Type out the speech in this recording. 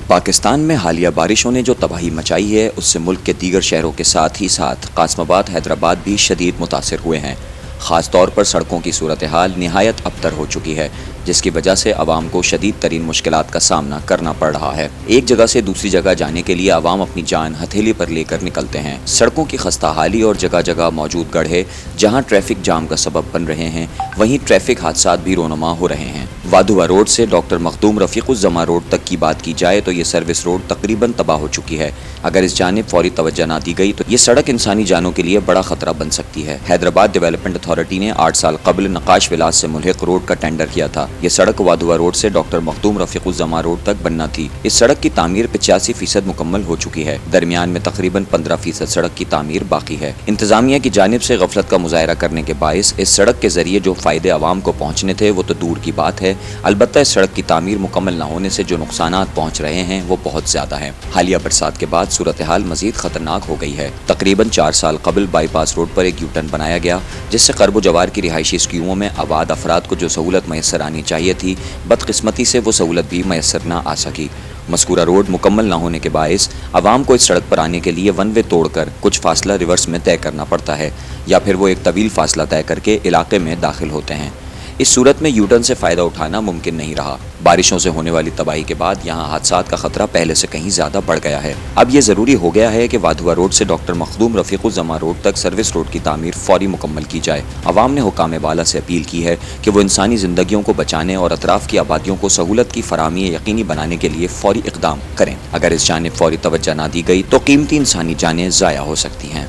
پاکستان میں حالیہ بارشوں نے جو تباہی مچائی ہے اس سے ملک کے دیگر شہروں کے ساتھ ہی ساتھ قاسم آباد حیدرآباد بھی شدید متاثر ہوئے ہیں۔ خاص طور پر سڑکوں کی صورتحال نہایت ابتر ہو چکی ہے، جس کی وجہ سے عوام کو شدید ترین مشکلات کا سامنا کرنا پڑ رہا ہے۔ ایک جگہ سے دوسری جگہ جانے کے لیے عوام اپنی جان ہتھیلی پر لے کر نکلتے ہیں۔ سڑکوں کی خستہ حالی اور جگہ جگہ موجود گڑھے جہاں ٹریفک جام کا سبب بن رہے ہیں، وہیں ٹریفک حادثات بھی رونما ہو رہے ہیں۔ وادھوا روڈ سے ڈاکٹر مخدوم رفیق الزماں روڈ تک کی بات کی جائے تو یہ سروس روڈ تقریباً تباہ ہو چکی ہے۔ اگر اس جانب فوری توجہ نہ دی گئی تو یہ سڑک انسانی جانوں کے لیے بڑا خطرہ بن سکتی ہے۔ حیدرآباد ڈیولپمنٹ اتھارٹی نے 8 سال قبل نقاش ولاس سے ملحق روڈ کا ٹینڈر کیا تھا۔ یہ سڑک وادھوا روڈ سے ڈاکٹر مخدوم رفیق الزماں روڈ تک بننا تھی۔ اس سڑک کی تعمیر 85% مکمل ہو چکی ہے۔ درمیان میں تقریباً 15% سڑک کی تعمیر باقی ہے۔ انتظامیہ کی جانب سے غفلت کا مظاہرہ کرنے کے باعث اس سڑک کے ذریعے جو فائدے عوام کو پہنچنے تھے وہ تو دور کی بات ہے، البتہ اس سڑک کی تعمیر مکمل نہ ہونے سے جو نقصانات پہنچ رہے ہیں وہ بہت زیادہ ہیں۔ حالیہ برسات کے بعد صورتحال مزید خطرناک ہو گئی ہے۔ تقریباً 4 سال قبل بائی پاس روڈ پر ایک یو ٹرن بنایا گیا جس سے قرب و جوار کی رہائشی اسکیموں میں آباد افراد کو جو سہولت میسر آنی چاہیے تھی، بدقسمتی سے وہ سہولت بھی میسر نہ آ سکی۔ مذکورہ روڈ مکمل نہ ہونے کے باعث عوام کو اس سڑک پر آنے کے لیے ون وے توڑ کر کچھ فاصلہ ریورس میں طے کرنا پڑتا ہے، یا پھر وہ ایک طویل فاصلہ طے کر کے علاقے میں داخل ہوتے ہیں۔ اس صورت میں یو ٹرن سے فائدہ اٹھانا ممکن نہیں رہا۔ بارشوں سے ہونے والی تباہی کے بعد یہاں حادثات کا خطرہ پہلے سے کہیں زیادہ بڑھ گیا ہے۔ اب یہ ضروری ہو گیا ہے کہ وادھوا روڈ سے ڈاکٹر مخدوم رفیق الزماں روڈ تک سروس روڈ کی تعمیر فوری مکمل کی جائے۔ عوام نے حکام بالا سے اپیل کی ہے کہ وہ انسانی زندگیوں کو بچانے اور اطراف کی آبادیوں کو سہولت کی فراہمی یقینی بنانے کے لیے فوری اقدام کریں۔ اگر اس جانب فوری توجہ نہ دی گئی تو قیمتی انسانی جانیں ضائع ہو سکتی ہیں۔